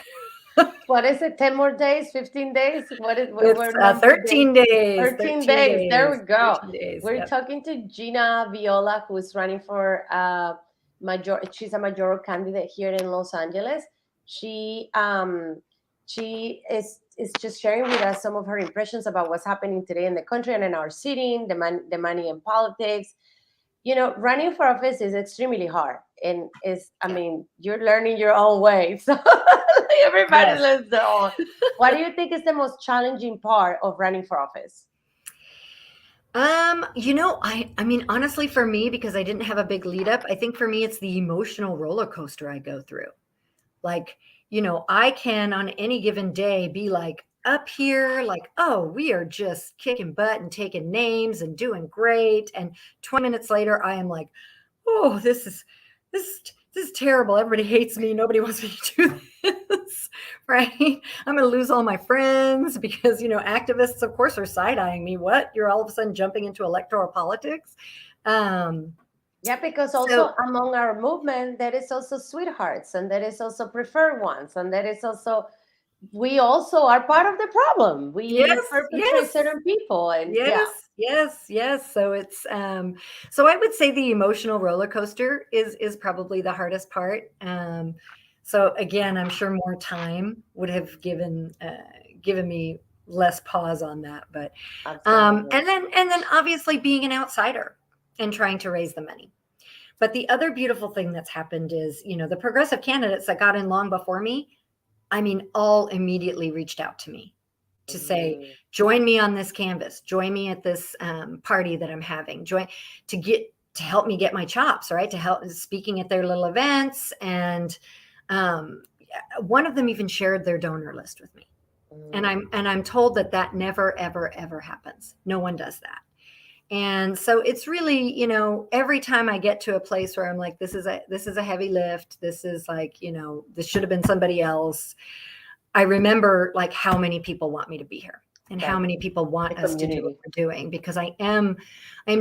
What is it? 10 more days? 15 days? What is? it's We're number days. 13 days. 13 days. There we go. 13 days. We're Yep. talking to Gina Viola, who is running for major. She's a mayoral candidate here in Los Angeles. She um she is just sharing with us some of her impressions about what's happening today in the country and in our city, the money in politics. Running for office is extremely hard, and I Yeah. mean, you're learning your own way. So everybody Yes. learns their own. What do you think is the most challenging part of running for office? I mean, honestly, for me, because I didn't have a big lead up, I think for me it's the emotional roller coaster I go through. Like, I can on any given day be like up here, like, oh, we are just kicking butt and taking names and doing great. And 20 minutes later, I am like, oh, this is terrible. Everybody hates me. Nobody wants me to do this, right? I'm going to lose all my friends because, activists, of course, are side-eyeing me. What? You're all of a sudden jumping into electoral politics? Um, Yeah, because also so among our movement, there is also sweethearts, and there is also preferred ones, and there is also we also are part of the problem. We yes, perpetrate yes. certain people, and yeah. Yes. So so I would say the emotional roller coaster is probably the hardest part. So again, I'm sure more time would have given me less pause on that. But Absolutely. and then obviously being an outsider and trying to raise the money. But the other beautiful thing that's happened is, the progressive candidates that got in long before me, I mean, all immediately reached out to me to say, Mm, join me on this canvas, join me at this party that I'm having, join to help me get my chops, right? To help speaking at their little events. And um, one of them even shared their donor list with me. And mm. I'm told that never, ever, ever happens. No one does that. And so it's really, every time I get to a place where I'm like, this is a heavy lift. This is like, this should have been somebody else. I remember like how many people want me to be here and how Right. many people The want us to do what community. we're doing, because I am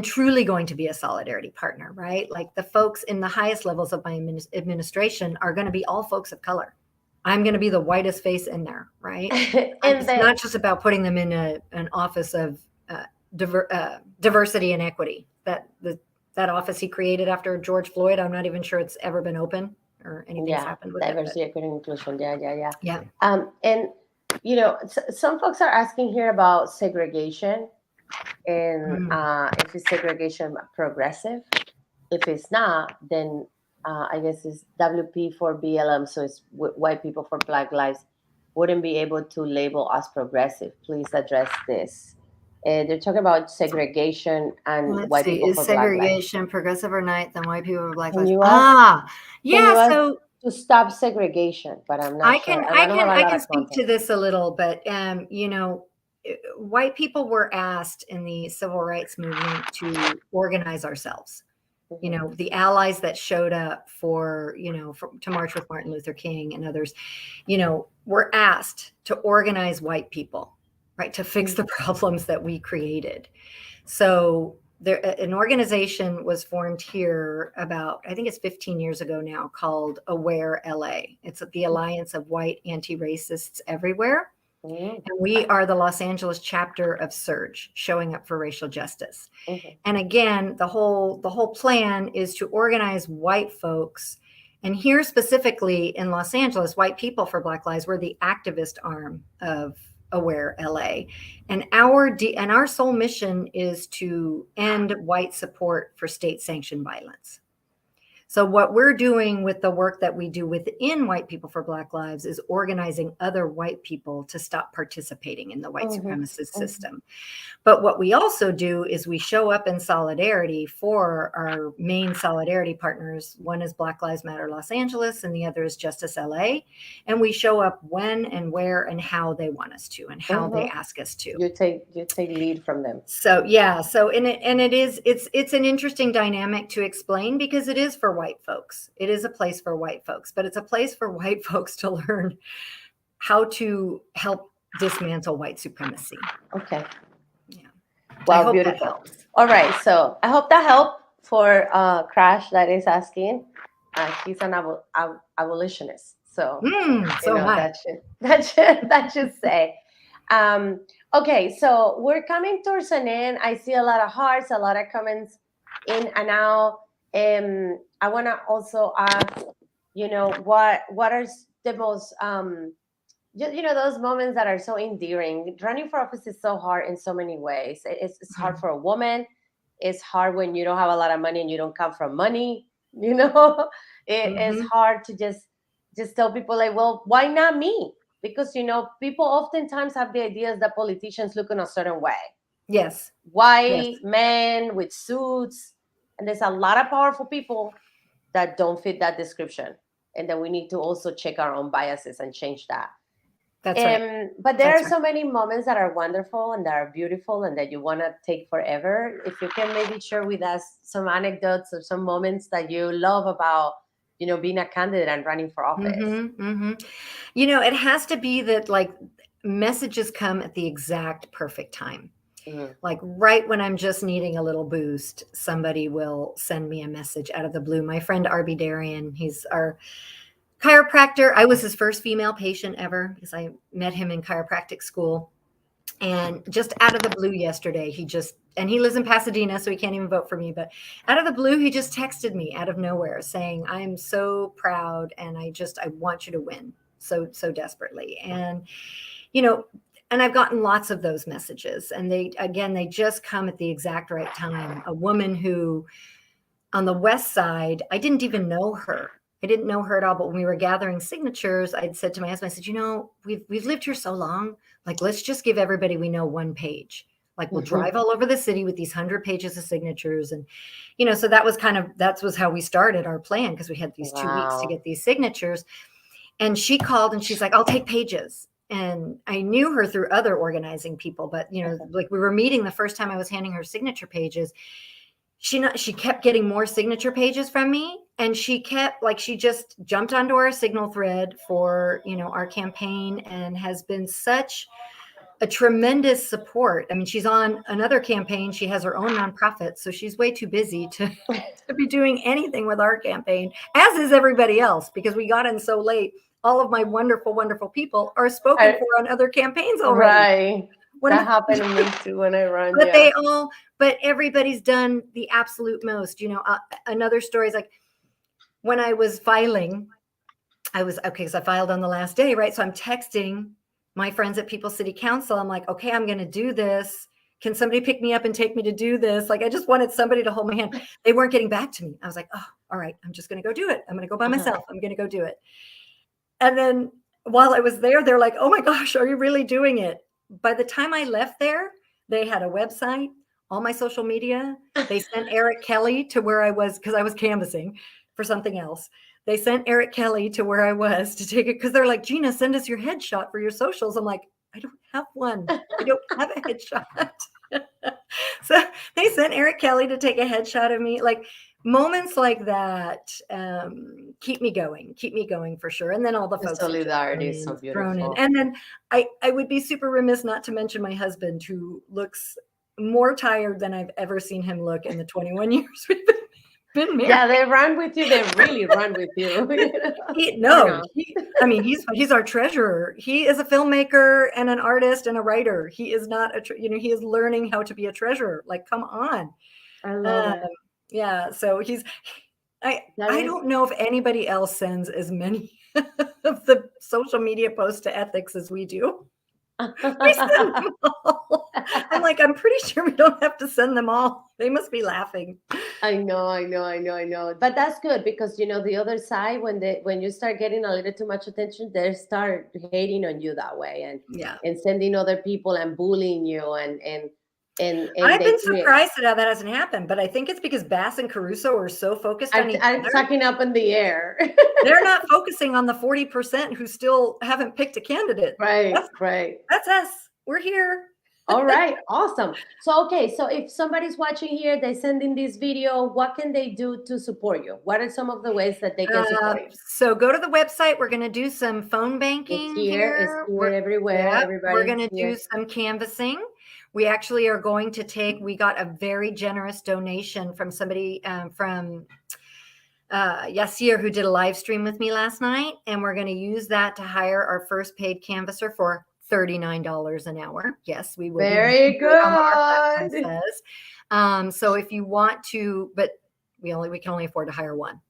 truly going to be a solidarity partner, right? Like the folks in the highest levels of my administration are going to be all folks of color. I'm going to be the whitest face in there, right? And It's the not just about putting them in an office of diversity and equity. That office he created after George Floyd, I'm not even sure it's ever been open or anything's yeah, happened with it. But diversity, equity, and inclusion. Yeah, yeah, yeah. yeah. And some folks are asking here about segregation, and Mm. if it's segregation progressive. If it's not, then I guess it's WP for BLM, so it's white people for Black Lives wouldn't be able to label us progressive. Please address this. They're talking about segregation and Let's white see. people Is for Black Lives. segregation progressive or not? Then white people or black Can lives? you ask? Can Yeah. you ask So to stop segregation? But I'm not I sure, can and I I don't have can a I lot can of speak to context. this a little, but white people were asked in the civil rights movement to organize ourselves. Hmm. The allies that showed up to march with Martin Luther King and others, were asked to organize white people, right, to fix the problems that we created. So there, an organization was formed here about, I think it's 15 years ago now, called Aware LA. It's the Alliance of White Anti-Racists Everywhere. Hmm. And we are the Los Angeles chapter of Surge, showing up for racial justice. Hmm. And again, the whole plan is to organize white folks. And here specifically in Los Angeles, White People for Black Lives, we're the activist arm of Aware LA. And our sole mission is to end white support for state sanctioned violence. So, what we're doing with the work that we do within White People for Black Lives is organizing other white people to stop participating in the white Hmm. supremacist Hmm. system. But what we also do is we show up in solidarity for our main solidarity partners. One is Black Lives Matter Los Angeles, and the other is Justice LA. And we show up when and where and how they want us to, and how Hmm. they ask us to. You take lead from them. So yeah, so it's an interesting dynamic to explain, because it is for white folks. It is a place for white folks, but it's a place for white folks to learn how to help dismantle white supremacy. Okay. Yeah. I Wow, hope that beautiful. helps. All right, so I hope that helped for Crash that is asking. He's an abolitionist, so So am I. that should that should say. Um, okay, so we're coming towards an end. I see a lot of hearts, a lot of comments in and out. I want to also ask, what are the most those moments that are so endearing. Running for office is so hard in so many ways. It's hard Mhm. for a woman. It's hard when you don't have a lot of money and you don't come from money. You know, it's Mhm. hard to just tell people like, well, why not me? Because people oftentimes have the ideas that politicians look in a certain way. Yes. Yes. White men with suits, and there's a lot of powerful people that don't fit that description, and then we need to also check our own biases and change that. That's right. But there are That's right. so many moments that are wonderful and that are beautiful and that you want to take forever. If you can maybe share with us some anecdotes or some moments that you love about, being a candidate and running for office. Mhm. Mhm. It has to be that, like, messages come at the exact perfect time. Mm-hmm. Like right when I'm just needing a little boost, somebody will send me a message out of the blue. My friend Arby Darian, he's our chiropractor. I was his first female patient ever because I met him in chiropractic school. And just out of the blue yesterday, he just and he lives in Pasadena, so he can't even vote for me. But out of the blue, he just texted me out of nowhere saying, I am so proud and I want you to win so desperately. And, you know, and I've gotten lots of those messages, and they just come at the exact right time. A woman who on the West Side, I didn't even know her. I didn't know her at all. But when we were gathering signatures, I'd said to my husband, I said, you know, we've lived here so long. Like, let's just give everybody we know one page. Like, we'll drive all over the city with these 100 pages of signatures. And, you know, so that was how we started our plan, because we had these 2 weeks to get these signatures. And she called and she's like, I'll take pages. And I knew her through other organizing people. But, you know, like, we were meeting the first time I was handing her signature pages. She kept getting more signature pages from me, and she just jumped onto our Signal thread for, you know, our campaign, and has been such a tremendous support. I mean, she's on another campaign. She has her own nonprofit, so she's way too busy to be doing anything with our campaign, as is everybody else, because we got in so late. All of my wonderful, wonderful people are spoken for on other campaigns already. Right. That happened to me too when I run. But but everybody's done the absolute most. You know, another story is like, when I was filing, because I filed on the last day, right? So I'm texting my friends at People City Council. I'm like, okay, I'm going to do this. Can somebody pick me up and take me to do this? Like, I just wanted somebody to hold my hand. They weren't getting back to me. I was like, oh, all right, I'm just going to go do it. I'm going to go by myself. I'm going to go do it. And then while I was there, they're like, oh my gosh, are you really doing it? By the time I left there, they had a website, all my social media. They sent Eric Kelly to where I was, because I was canvassing for something else. They sent Eric Kelly to where I was to take it, because they're like, Gina, send us your headshot for your socials. I'm like, I don't have one. I don't have a headshot. So they sent Eric Kelly to take a headshot of me. Like, moments like that keep me going for sure. And then all the folks solidarity is so beautiful. And then I would be super remiss not to mention my husband, who looks more tired than I've ever seen him look in the 21 years we've been married. Yeah, they run with you. They really run with you. He's our treasurer. He is a filmmaker and an artist and a writer. He is not he is learning how to be a treasurer. Like, come on. I love it. Yeah, so I don't know if anybody else sends as many of the social media posts to ethics as we do. We send them all. I'm like, I'm pretty sure we don't have to send them all. They must be laughing. I know. But that's good, because, you know, the other side, when you start getting a little too much attention, they start hating on you that way, and sending other people and bullying you, and I've been surprised at how that hasn't happened, but I think it's because Bass and Caruso are so focused on each other. Sucking up in the air. They're not focusing on the 40% who still haven't picked a candidate. Right. That's us. We're here. All right. Awesome. So, okay. So if somebody's watching here, they're sending this video, what can they do to support you? What are some of the ways that they can support you? So go to the website. We're going to do some phone banking here. It's here everywhere. We're going to do some canvassing. We actually are going to we got a very generous donation from somebody from Yasir, who did a live stream with me last night. And we're going to use that to hire our first paid canvasser for $39 an hour. Yes, we will. Very good. So if you want to, but we can only afford to hire one.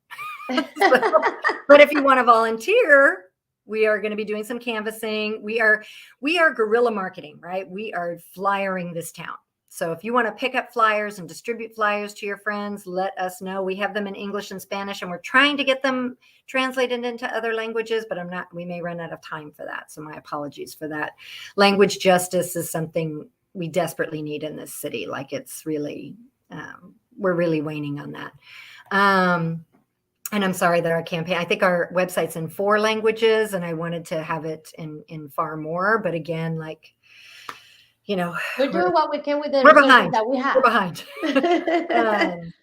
But if you want to volunteer, we are going to be doing some canvassing. We are guerrilla marketing, right? We are flyering this town. So if you want to pick up flyers and distribute flyers to your friends, let us know. We have them in English and Spanish, and we're trying to get them translated into other languages, but we may run out of time for that. So my apologies for that. Language justice is something we desperately need in this city. Like, it's really, we're really waning on that. And I'm sorry that our campaign, I think our website's in 4 languages, and I wanted to have it in far more. But again, like, you know, we're doing what we can with the resources that we have. We're behind.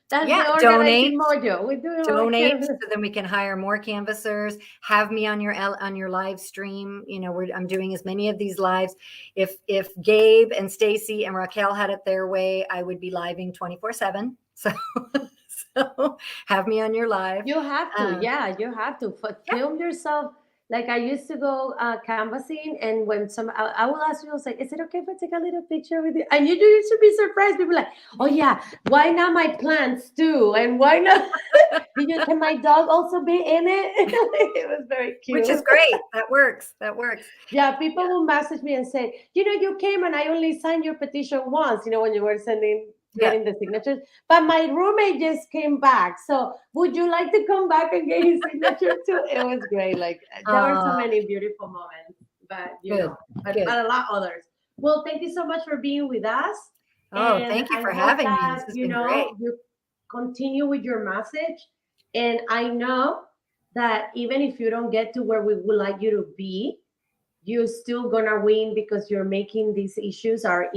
That's the organizing mojo. We're doing donate, so then we can hire more canvassers. Have me on your live stream. You know, I'm doing as many of these lives. If Gabe and Stacy and Raquel had it their way, I would be living 24/7. So have me on your live. You have to, you have to film yourself Like I used to go canvassing, and when I will ask people, like, "Is it okay if I take a little picture with you?" And you used to be surprised. People like, "Oh yeah, why not my plants too? And why not? Can my dog also be in it?" It was very Which is cute. great. That works. That works. Yeah, people will message me and say, you came and I only signed your petition once, when you were Yeah. getting the signatures. But my roommate just came back. So would you like to come back and get his signature too? It was great. Like there were so Uh, many beautiful moments, but good. Good. but a lot others. Well, thank you so much for being with us. Oh, And thank you I for hope having me. This that, has been great. you continue with your message. And I know that even if you don't get to where we would like you to be, you're still gonna win because you're making these issues are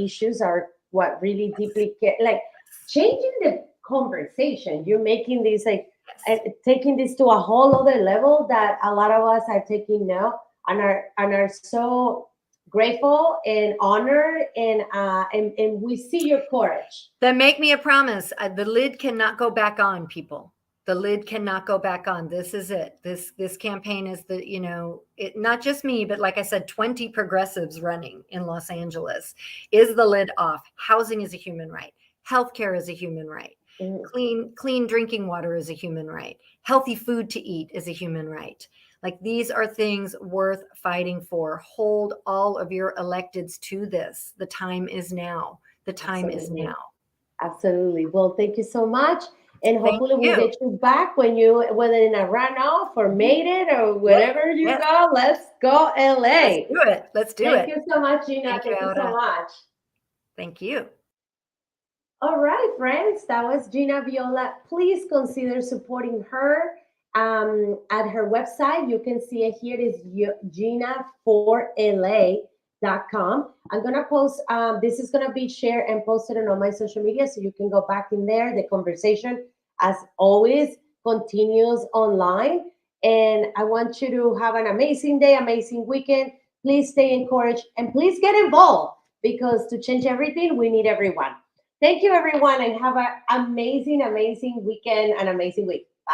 what really deeply care, like changing the conversation. You're making this like Yes. taking this to a whole other level that a lot of us are taking now and are so grateful and honored and we see your courage. Then make me a promise. The lid cannot go back on, people. The lid cannot go back on. This is it. This campaign is it, not just me, but like I said, 20 progressives running in Los Angeles. Is the lid off? Housing is a human right. Healthcare is a human right. Mm, Clean drinking water is a human right. Healthy food to eat is a human right. Like these are things worth fighting for. Hold all of your electeds to this. The time is now. The time is absolutely. now. Absolutely. Well, thank you so much. And Thank hopefully we'll you. get you back whether in a runoff or Mhm. made it or Yep. wherever you Yes. go. Let's go, Let's LA. do it. Let's do Thank it. you so much, Gina. Thank you, Thank you so Aura. much. Thank you. All right, friends, that was Gina Viola. Please consider supporting her at her website. You can see it here. It is gina4la.com. I'm going to post, this is going to be shared and posted on all my social media so you can go back in there. The conversation, as always, continues online. And I want you to have an amazing day, amazing weekend. Please stay encouraged and please get involved because to change everything, we need everyone. Thank you, everyone, and have an amazing, amazing weekend and amazing week.